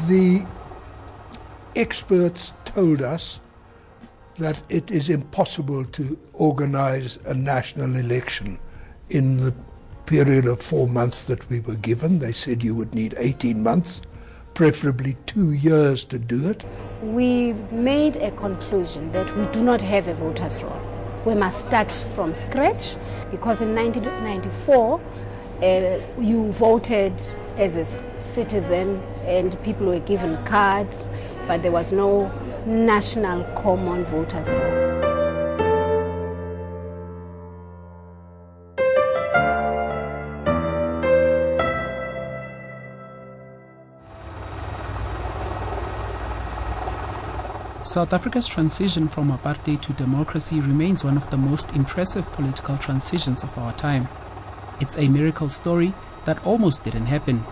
The experts told us that it is impossible to organize a national election in the period of 4 months that we were given. They said you would need 18 months, preferably 2 years to do it. We made a conclusion that we do not have a voters' roll. We must start from scratch, because in 1994 you voted as a citizen and people were given cards, but there was no national common voters' roll. South Africa's transition from apartheid to democracy remains one of the most impressive political transitions of our time. It's a miracle story that almost didn't happen.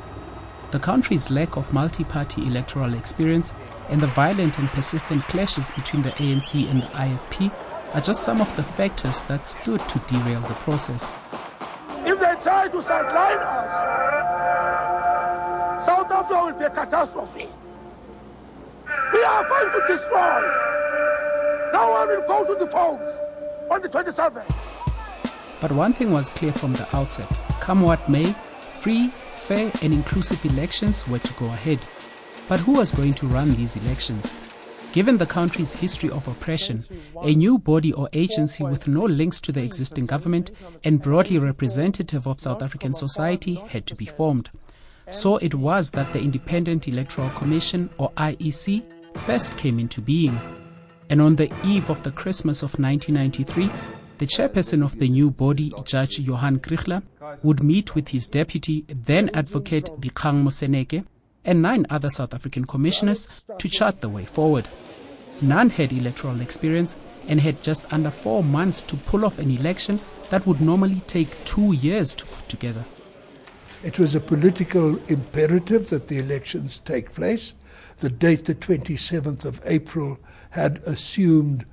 The country's lack of multi-party electoral experience and the violent and persistent clashes between the ANC and the IFP are just some of the factors that stood to derail the process. If they try to sideline us, South Africa will be a catastrophe. We are going to destroy. No one will go to the polls on the 27th. But one thing was clear from the outset. Come what may, free, fair and inclusive elections were to go ahead. But who was going to run these elections? Given the country's history of oppression, a new body or agency with no links to the existing government and broadly representative of South African society had to be formed. So it was that the Independent Electoral Commission, or IEC, first came into being. And on the eve of the Christmas of 1993, the chairperson of the new body, Judge Johan Kriegler, would meet with his deputy, then Advocate Dikgang Moseneke, and 9 other South African commissioners to chart the way forward. None had electoral experience and had just under 4 months to pull off an election that would normally take 2 years to put together. It was a political imperative that the elections take place. The date, the 27th of April, had assumed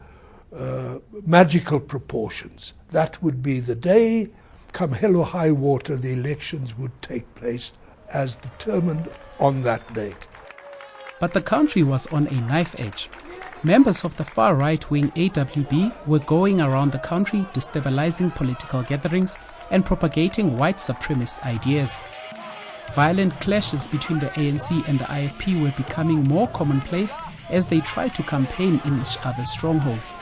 magical proportions. That would be the day, come hell or high water, the elections would take place as determined on that date. But the country was on a knife edge. Members of the far right-wing AWB were going around the country destabilizing political gatherings and propagating white supremacist ideas. Violent clashes between the ANC and the IFP were becoming more commonplace as they tried to campaign in each other's strongholds.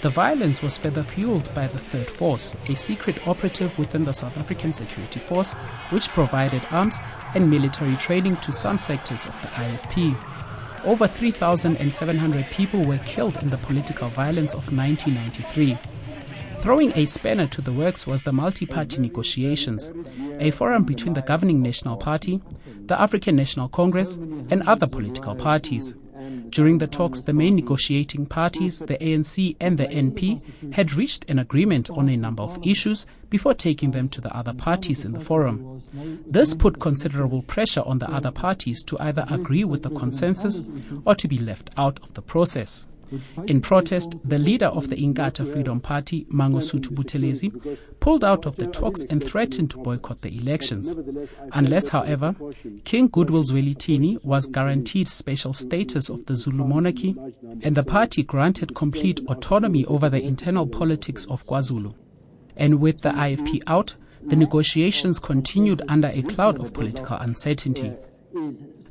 The violence was further fueled by the Third Force, a secret operative within the South African Security Force, which provided arms and military training to some sectors of the IFP. Over 3,700 people were killed in the political violence of 1993. Throwing a spanner to the works was the multi-party negotiations, a forum between the governing National Party, the African National Congress, and other political parties. During the talks, the main negotiating parties, the ANC and the NP, had reached an agreement on a number of issues before taking them to the other parties in the forum. This put considerable pressure on the other parties to either agree with the consensus or to be left out of the process. In protest, the leader of the Inkatha Freedom Party, Mangosuthu Buthelezi, pulled out of the talks and threatened to boycott the elections. Unless, however, King Goodwill Zwelithini was guaranteed special status of the Zulu monarchy and the party granted complete autonomy over the internal politics of KwaZulu. And with the IFP out, the negotiations continued under a cloud of political uncertainty.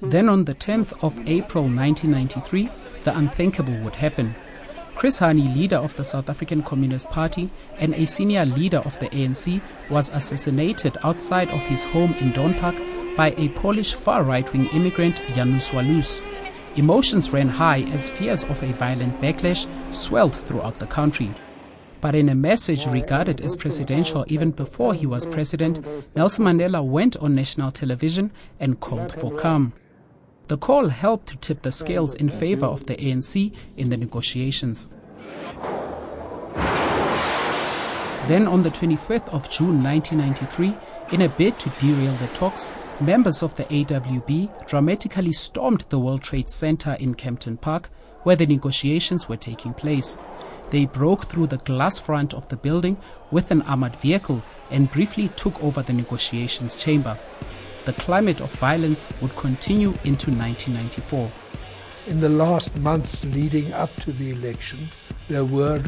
Then on the 10th of April 1993, the unthinkable would happen. Chris Hani, leader of the South African Communist Party and a senior leader of the ANC, was assassinated outside of his home in Donpark by a Polish far-right-wing immigrant, Janusz Walus. Emotions ran high as fears of a violent backlash swelled throughout the country. But in a message regarded as presidential even before he was president, Nelson Mandela went on national television and called for calm. The call helped to tip the scales in favor of the ANC in the negotiations. Then on the 25th of June 1993, in a bid to derail the talks, members of the AWB dramatically stormed the World Trade Center in Kempton Park, where the negotiations were taking place. They broke through the glass front of the building with an armored vehicle and briefly took over the negotiations chamber. the climate of violence would continue into 1994. In the last months leading up to the election, there were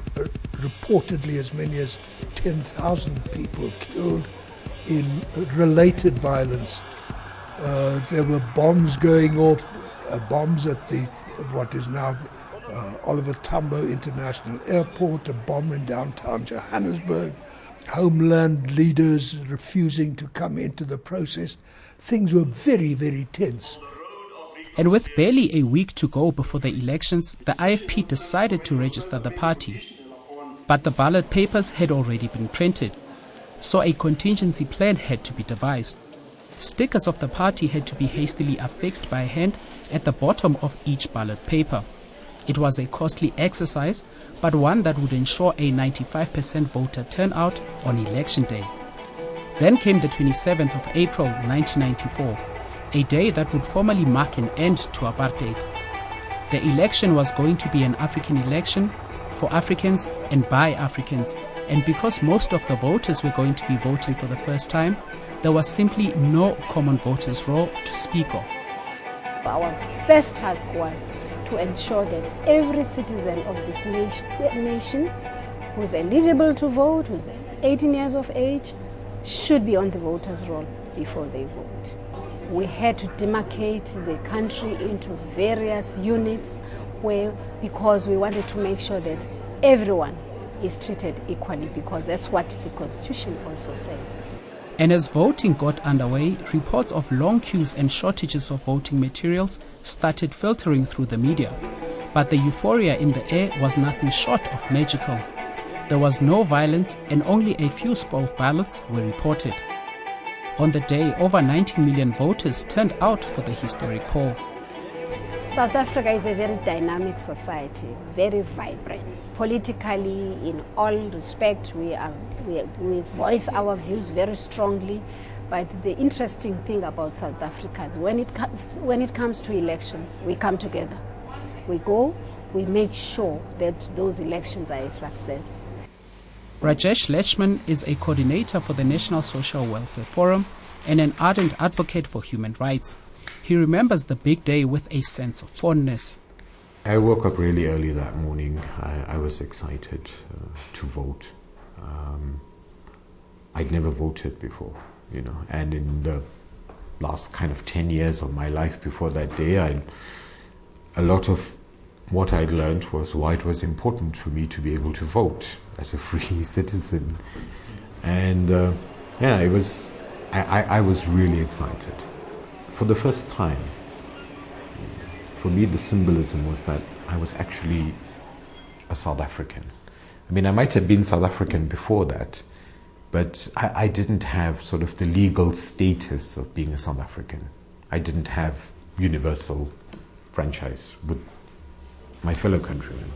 reportedly as many as 10,000 people killed in related violence. There were bombs going off, bombs at the what is now Oliver Tambo International Airport, a bomb in downtown Johannesburg, homeland leaders refusing to come into the process. Things were very, very tense. And with barely a week to go before the elections, the IFP decided to register the party. But the ballot papers had already been printed, so a contingency plan had to be devised. Stickers of the party had to be hastily affixed by hand at the bottom of each ballot paper. It was a costly exercise, but one that would ensure a 95% voter turnout on election day. Then came the 27th of April 1994. A day that would formally mark an end to apartheid. The election was going to be an African election for Africans and by Africans, and because most of the voters were going to be voting for the first time, there was simply no common voters' roll to speak of. Our first task was to ensure that every citizen of this nation who's eligible to vote, who's 18 years of age, should be on the voters' roll before they vote. We had to demarcate the country into various units because we wanted to make sure that everyone is treated equally, because that's what the Constitution also says. And as voting got underway, reports of long queues and shortages of voting materials started filtering through the media. But the euphoria in the air was nothing short of magical. There was no violence and only a few spoiled ballots were reported. On the day, over 19 million voters turned out for the historic poll. South Africa is a very dynamic society, very vibrant. Politically, in all respect, we voice our views very strongly. But the interesting thing about South Africa is when it comes to elections, we come together. We go, we make sure that those elections are a success. Rajesh Lechman is a coordinator for the National Social Welfare Forum and an ardent advocate for human rights. He remembers the big day with a sense of fondness. I woke up really early that morning. I was excited to vote. I'd never voted before, and in the last kind of 10 years of my life before that day, a lot of what I'd learned was why it was important for me to be able to vote as a free citizen. And it was, I was really excited. For the first time, for me the symbolism was that I was actually a South African. I mean, I might have been South African before that, but I didn't have sort of the legal status of being a South African. I didn't have universal franchise with my fellow countrymen.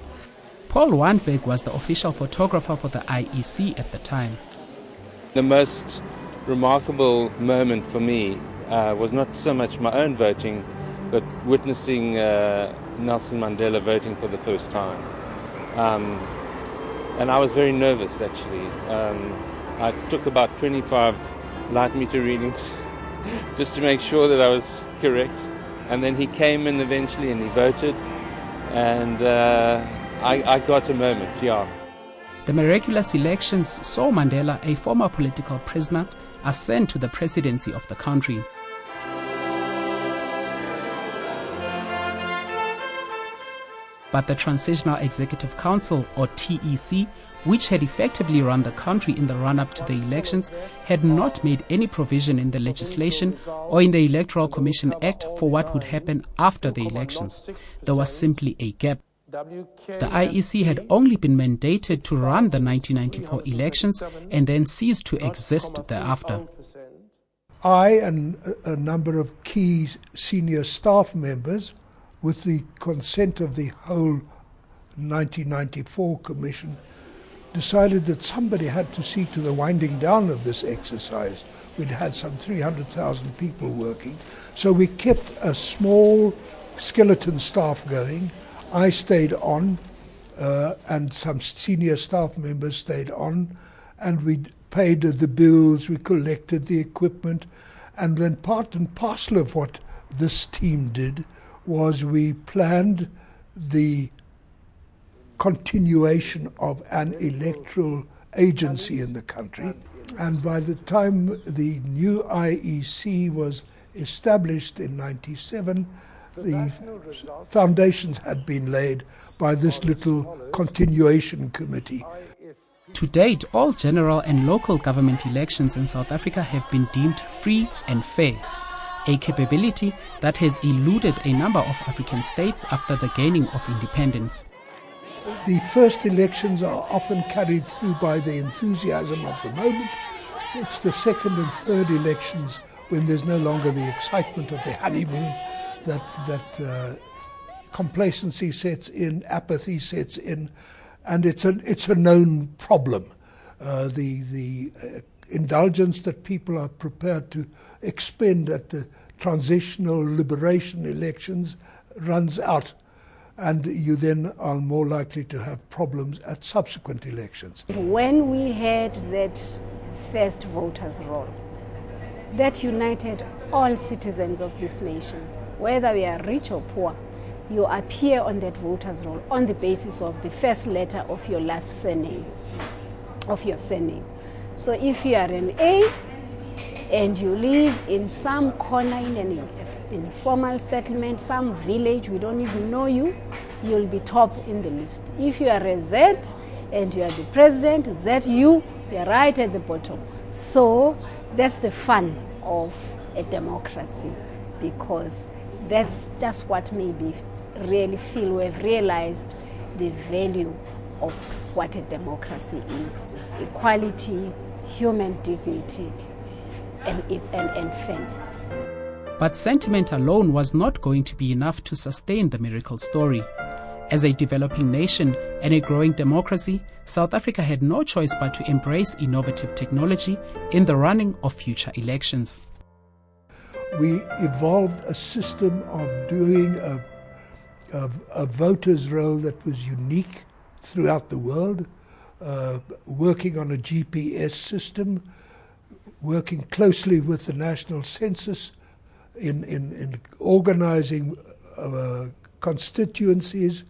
Paul Wandberg was the official photographer for the IEC at the time. The most remarkable moment for me was not so much my own voting, but witnessing Nelson Mandela voting for the first time. And I was very nervous, actually. I took about 25 light meter readings just to make sure that I was correct. And then he came in eventually and he voted. And I got a moment, yeah. The miraculous elections saw Mandela, a former political prisoner, ascend to the presidency of the country. But the Transitional Executive Council, or TEC, which had effectively run the country in the run-up to the elections, had not made any provision in the legislation or in the Electoral Commission Act for what would happen after the elections. There was simply a gap. The IEC had only been mandated to run the 1994 elections and then ceased to exist thereafter. I and a number of key senior staff members, with the consent of the whole 1994 Commission, decided that somebody had to see to the winding down of this exercise. We'd had some 300,000 people working, so we kept a small skeleton staff going. I stayed on, and some senior staff members stayed on, and we paid the bills, we collected the equipment, And then part and parcel of what this team did was we planned the continuation of an electoral agency in the country. And by the time the new IEC was established in 1997, the foundations had been laid by this little continuation committee. To date, all general and local government elections in South Africa have been deemed free and fair, a capability that has eluded a number of African states after the gaining of independence. The first elections are often carried through by the enthusiasm of the moment. It's the second and third elections, when there's no longer the excitement of the honeymoon, that complacency sets in, apathy sets in, and it's a known problem. The indulgence that people are prepared to expend at the transitional liberation elections runs out, and you then are more likely to have problems at subsequent elections. When we had that first voters' roll, that united all citizens of this nation, whether we are rich or poor. You appear on that voters' roll on the basis of the first letter of your last surname, of your surname. So if you are an A and you live in some corner in an informal settlement, some village, we don't even know you, you'll be top in the list. If you are a Z and you are the president, ZU, you're right at the bottom. So that's the fun of a democracy, because that's just what maybe really feel we've realized the value of what a democracy is: equality, human dignity, and fairness. But sentiment alone was not going to be enough to sustain the miracle story. As a developing nation and a growing democracy, South Africa had no choice but to embrace innovative technology in the running of future elections. We evolved a system of doing a voters' roll that was unique throughout the world, working on a GPS system, working closely with the national census in organizing constituencies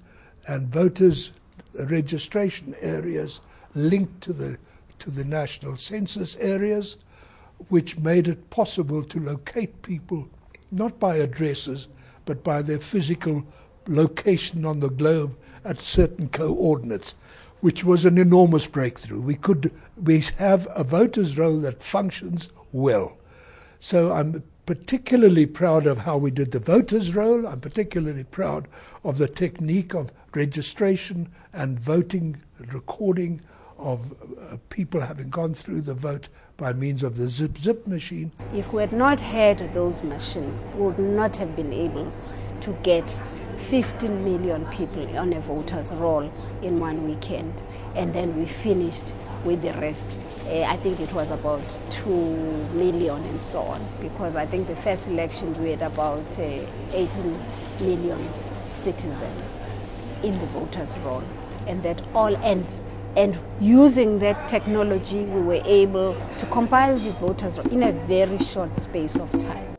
and voters registration areas linked to the national census areas, which made it possible to locate people not by addresses but by their physical location on the globe at certain coordinates, which was an enormous breakthrough. We have a voters' roll that functions well. So I'm particularly proud of how we did the voters' roll. I'm particularly proud of the technique of registration and voting, recording of people having gone through the vote by means of the zip machine. If we had not had those machines, we would not have been able to get 15 million people on a voters' roll in one weekend. And then we finished with the rest. I think it was about 2 million and so on, because I think the first elections we had about 18 million citizens in the voters' roll, and that all end. And using that technology, we were able to compile the voters roll in a very short space of time.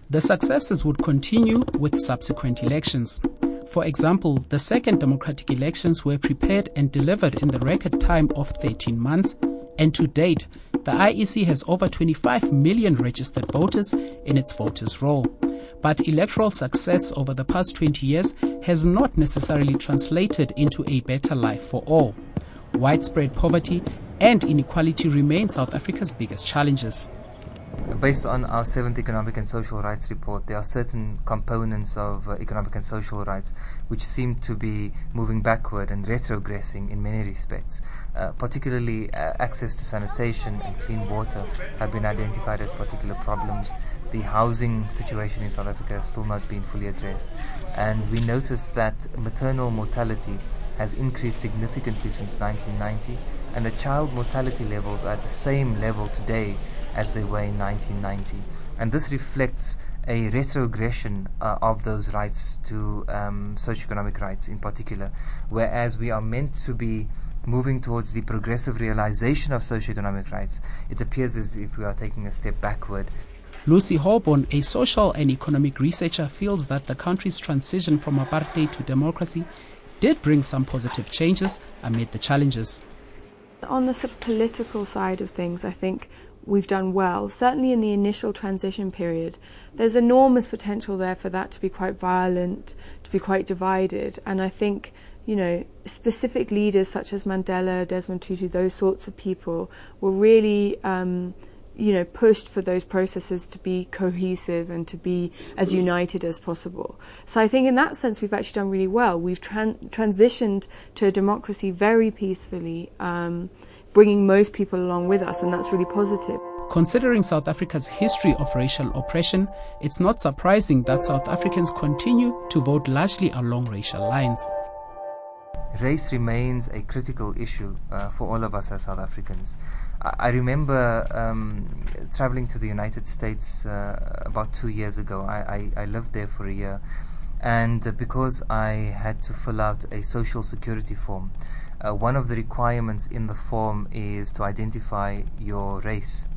The successes would continue with subsequent elections. For example, the second democratic elections were prepared and delivered in the record time of 13 months, and to date, the IEC has over 25 million registered voters in its voters' roll. But electoral success over the past 20 years has not necessarily translated into a better life for all. Widespread poverty and inequality remain South Africa's biggest challenges. Based on our 7th Economic and Social Rights Report, there are certain components of economic and social rights which seem to be moving backward and retrogressing in many respects. Particularly access to sanitation and clean water have been identified as particular problems. The housing situation in South Africa has still not been fully addressed. And we noticed that maternal mortality has increased significantly since 1990, and the child mortality levels are at the same level today as they were in 1990. And this reflects a retrogression of those rights to socioeconomic rights in particular, whereas we are meant to be moving towards the progressive realization of socioeconomic rights. It appears as if we are taking a step backward. Lucy Holborn, a social and economic researcher, feels that the country's transition from apartheid to democracy did bring some positive changes amid the challenges. On the sort of political side of things, I think we've done well. Certainly in the initial transition period, there's enormous potential there for that to be quite violent, to be quite divided. And I think, you know, specific leaders such as Mandela, Desmond Tutu, those sorts of people were really pushed for those processes to be cohesive and to be as united as possible. So I think in that sense we've actually done really well. We've transitioned to a democracy very peacefully, bringing most people along with us, and that's really positive. Considering South Africa's history of racial oppression, it's not surprising that South Africans continue to vote largely along racial lines. Race remains a critical issue for all of us as South Africans. I remember traveling to the United States about 2 years ago. I lived there for a year, and because I had to fill out a social security form, one of the requirements in the form is to identify your race.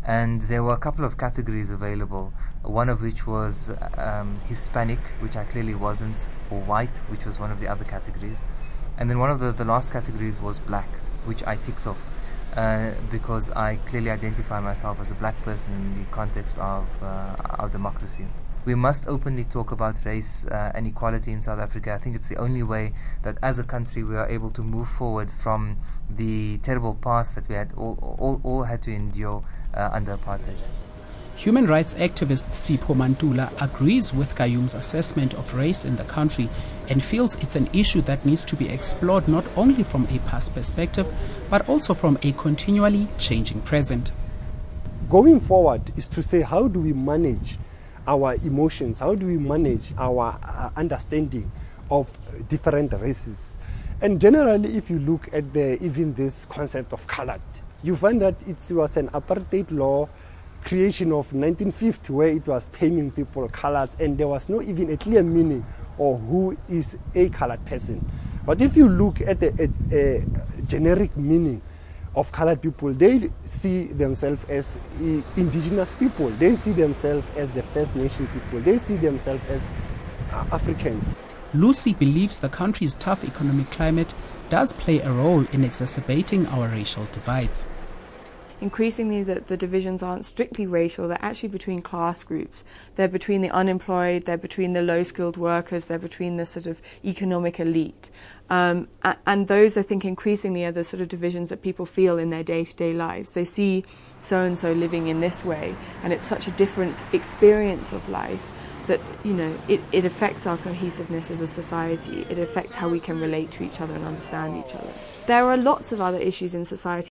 And there were a couple of categories available, one of which was Hispanic, which I clearly wasn't, or white, which was one of the other categories. And then one of the last categories was black, which I ticked off because I clearly identify myself as a black person in the context of our democracy. We must openly talk about race and equality in South Africa. I think it's the only way that as a country we are able to move forward from the terrible past that we had all had to endure under apartheid. Human rights activist Sipho Mantula agrees with Kayum's assessment of race in the country and feels it's an issue that needs to be explored not only from a past perspective, but also from a continually changing present. Going forward is to say, how do we manage our emotions? How do we manage our understanding of different races? And generally, if you look at even this concept of colored, you find that it was an apartheid law creation of 1950 where it was taming people colors, and there was no even a clear meaning of who is a colored person. But if you look at a generic meaning of colored people, they see themselves as indigenous people, they see themselves as the First Nation people, they see themselves as Africans. Lucy believes the country's tough economic climate does play a role in exacerbating our racial divides. Increasingly, the divisions aren't strictly racial, they're actually between class groups. They're between the unemployed, they're between the low-skilled workers, they're between the sort of economic elite. And those, I think, increasingly are the sort of divisions that people feel in their day-to-day lives. They see so-and-so living in this way, and it's such a different experience of life that, you know, it affects our cohesiveness as a society. It affects how we can relate to each other and understand each other. There are lots of other issues in society